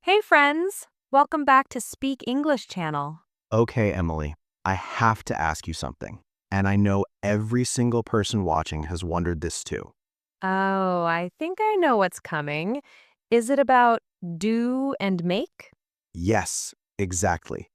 Hey friends, welcome back to Speak English channel. Okay, Emily, I have to ask you something. And I know every single person watching has wondered this too. Oh, I think I know what's coming. Is it about do and make? Yes, exactly.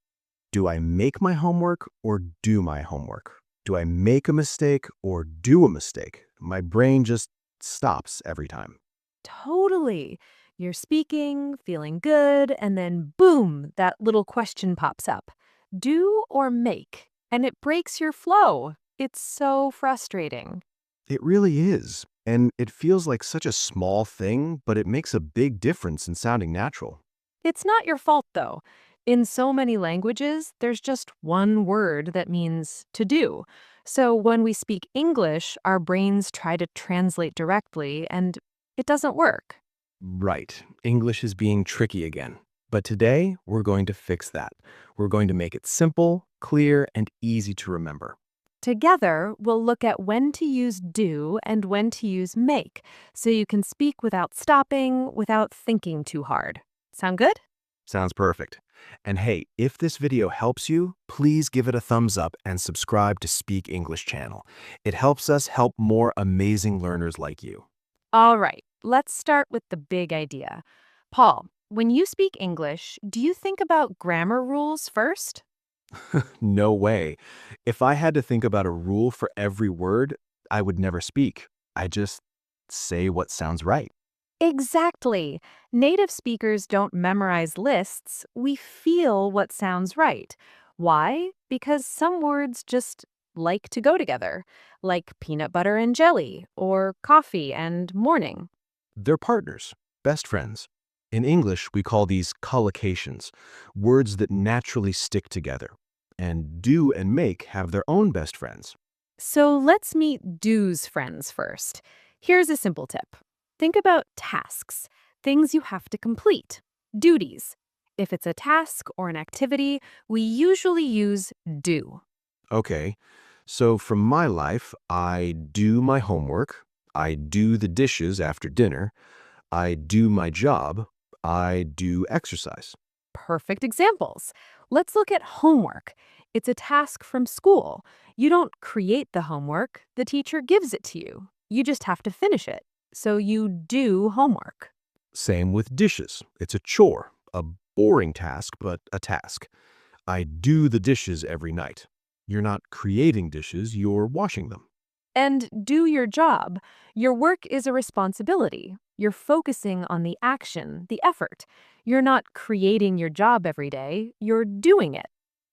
Do I make my homework or do my homework? Do I make a mistake or do a mistake? My brain just stops every time. Totally. You're speaking, feeling good, and then boom, that little question pops up. Do or make? And it breaks your flow. It's so frustrating. It really is. And it feels like such a small thing, but it makes a big difference in sounding natural. It's not your fault, though. In so many languages, there's just one word that means to do. So when we speak English, our brains try to translate directly, and it doesn't work. Right. English is being tricky again. But today, we're going to fix that. We're going to make it simple, clear, and easy to remember. Together, we'll look at when to use do and when to use make, so you can speak without stopping, without thinking too hard. Sound good? Sounds perfect. And hey, if this video helps you, please give it a thumbs up and subscribe to Speak English channel. It helps us help more amazing learners like you. All right, let's start with the big idea. Paul, when you speak English, do you think about grammar rules first? No way. If I had to think about a rule for every word, I would never speak. I just say what sounds right. Exactly. Native speakers don't memorize lists. We feel what sounds right. Why? Because some words just like to go together, like peanut butter and jelly, or coffee and morning. They're partners, best friends. In English, we call these collocations, words that naturally stick together. And do and make have their own best friends. So let's meet do's friends first. Here's a simple tip. Think about tasks, things you have to complete, duties. If it's a task or an activity, we usually use do. Okay, so from my life, I do my homework, I do the dishes after dinner, I do my job, I do exercise. Perfect examples. Let's look at homework. It's a task from school. You don't create the homework, the teacher gives it to you. You just have to finish it. So you do homework. Same with dishes. It's a chore, a boring task, but a task. I do the dishes every night. You're not creating dishes, you're washing them. And do your job. Your work is a responsibility. You're focusing on the action, the effort. You're not creating your job every day, you're doing it.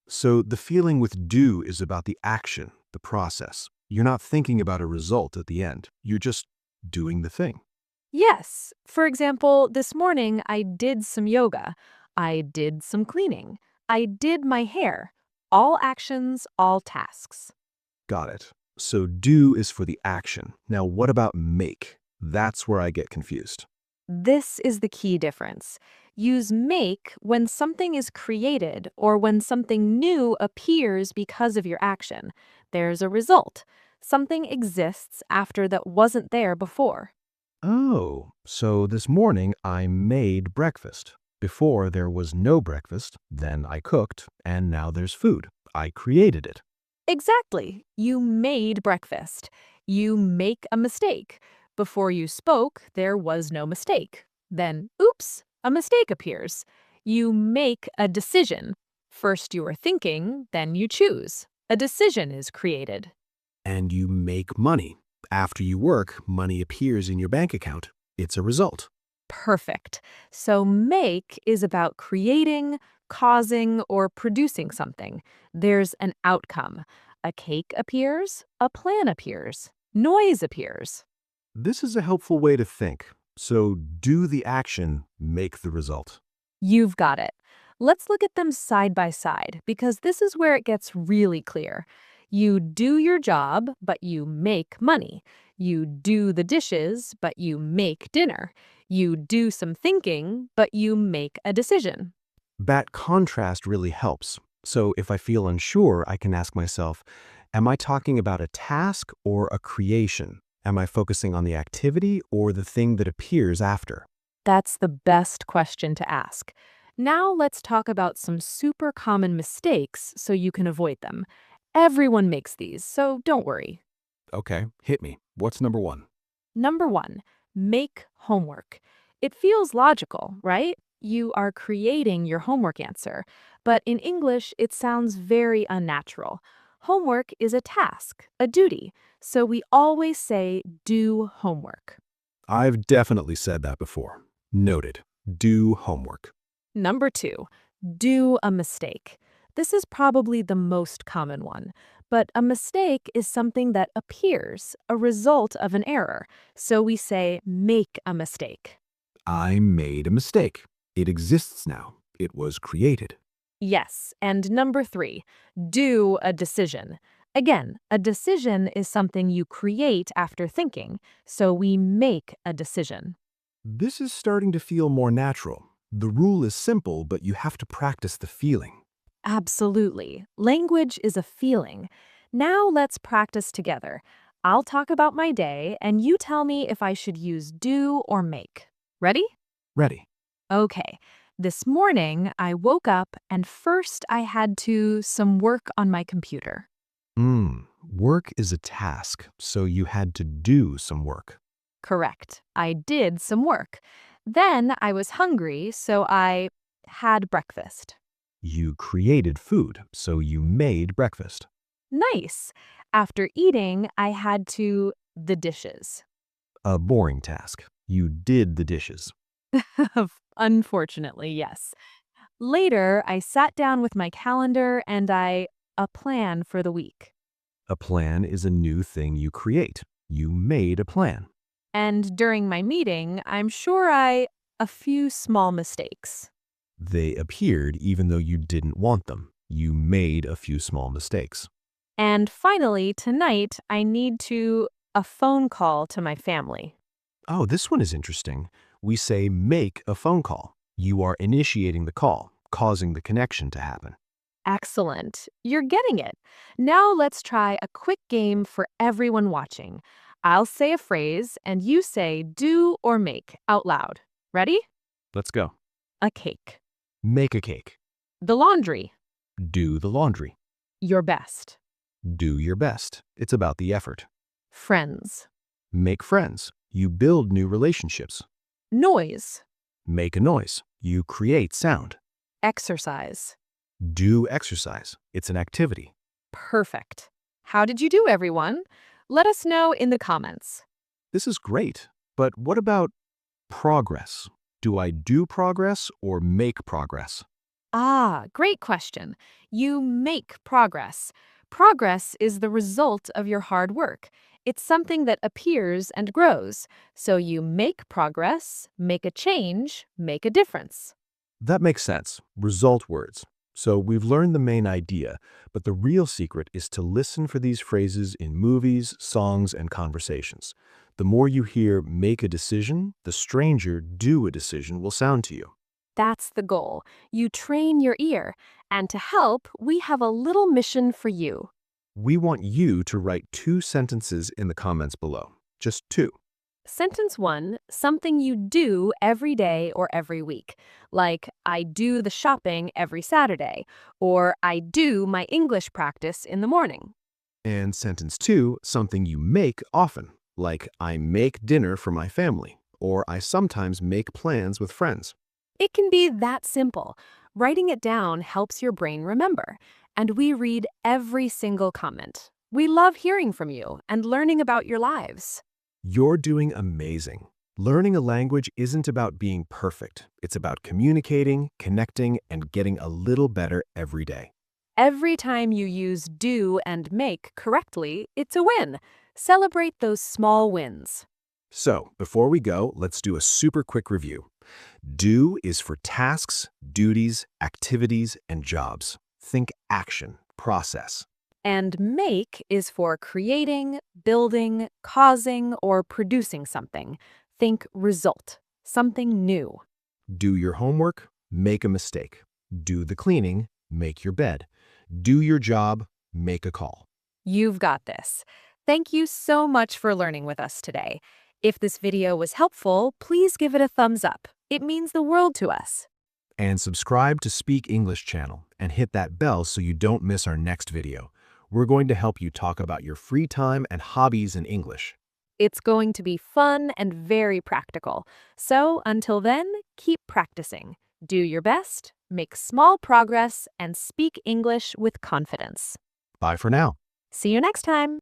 So the feeling with do is about the action, the process. You're not thinking about a result at the end. You're just doing the thing. Yes. For example, this morning I did some yoga. I did some cleaning. I did my hair. All actions, all tasks. Got it. So do is for the action. Now what about make? That's where I get confused. This is the key difference. Use make when something is created or when something new appears because of your action. There's a result. Something exists after that wasn't there before. Oh, so this morning I made breakfast. Before there was no breakfast, then I cooked, and now there's food. I created it. Exactly. You made breakfast. You make a mistake. Before you spoke, there was no mistake. Then, oops, a mistake appears. You make a decision. First you are thinking, then you choose. A decision is created. And you make money. After you work, money appears in your bank account. It's a result. Perfect. So make is about creating, causing, or producing something. There's an outcome. A cake appears, a plan appears, noise appears. This is a helpful way to think. So do the action, make the result. You've got it. Let's look at them side by side because this is where it gets really clear. You do your job, but you make money. You do the dishes, but you make dinner. You do some thinking, but you make a decision. That contrast really helps. So if I feel unsure, I can ask myself, am I talking about a task or a creation? Am I focusing on the activity or the thing that appears after? That's the best question to ask. Now let's talk about some super common mistakes so you can avoid them. Everyone makes these, so don't worry. Okay, hit me. What's number one? Number one, make homework. It feels logical, right? You are creating your homework answer, but in English, it sounds very unnatural. Homework is a task, a duty, so we always say do homework. I've definitely said that before. Noted. Do homework. Number two, do a mistake. This is probably the most common one, but a mistake is something that appears, a result of an error. So we say make a mistake. I made a mistake. It exists now. It was created. Yes, and number three, do a decision. Again, a decision is something you create after thinking, so we make a decision. This is starting to feel more natural. The rule is simple, but you have to practice the feeling. Absolutely. Language is a feeling. Now let's practice together. I'll talk about my day, and you tell me if I should use do or make. Ready? Ready. Okay. This morning, I woke up and first I had to some work on my computer. Work is a task, so you had to do some work. Correct. I did some work. Then I was hungry, so I had breakfast. You created food, so you made breakfast. Nice. After eating, I had to the dishes. A boring task. You did the dishes. Unfortunately, yes. Later, I sat down with my calendar and a plan for the week. A plan is a new thing you create. You made a plan. And during my meeting, I'm sure a few small mistakes. They appeared even though you didn't want them. You made a few small mistakes. And finally, tonight, I need to a phone call to my family. Oh, this one is interesting. We say make a phone call. You are initiating the call, causing the connection to happen. Excellent. You're getting it. Now let's try a quick game for everyone watching. I'll say a phrase and you say do or make out loud. Ready? Let's go. A cake. Make a cake. The laundry. Do the laundry. Your best. Do your best. It's about the effort. Friends. Make friends. You build new relationships. Noise. Make a noise. You create sound. Exercise. Do exercise. It's an activity. Perfect. How did you do, everyone? Let us know in the comments. This is great. But what about progress? Do I do progress or make progress? Ah, great question. You make progress. Progress is the result of your hard work. It's something that appears and grows. So you make progress, make a change, make a difference. That makes sense. Result words. So we've learned the main idea, but the real secret is to listen for these phrases in movies, songs, and conversations. The more you hear make a decision, the stranger do a decision will sound to you. That's the goal. You train your ear. And to help, we have a little mission for you. We want you to write 2 sentences in the comments below. Just 2. Sentence 1, something you do every day or every week. Like, I do the shopping every Saturday, or I do my English practice in the morning. And sentence 2, something you make often. Like, I make dinner for my family, or I sometimes make plans with friends. It can be that simple. Writing it down helps your brain remember. And we read every single comment. We love hearing from you and learning about your lives. You're doing amazing. Learning a language isn't about being perfect. It's about communicating, connecting, and getting a little better every day. Every time you use do and make correctly, it's a win. Celebrate those small wins. So, before we go, let's do a super quick review. Do is for tasks, duties, activities, and jobs. Think action, process. And make is for creating, building, causing, or producing something. Think result, something new. Do your homework, make a mistake. Do the cleaning, make your bed. Do your job, make a call. You've got this. Thank you so much for learning with us today. If this video was helpful, please give it a thumbs up. It means the world to us. And subscribe to Speak English channel and hit that bell so you don't miss our next video. We're going to help you talk about your free time and hobbies in English. It's going to be fun and very practical. So until then, keep practicing. Do your best, make small progress, and speak English with confidence. Bye for now. See you next time.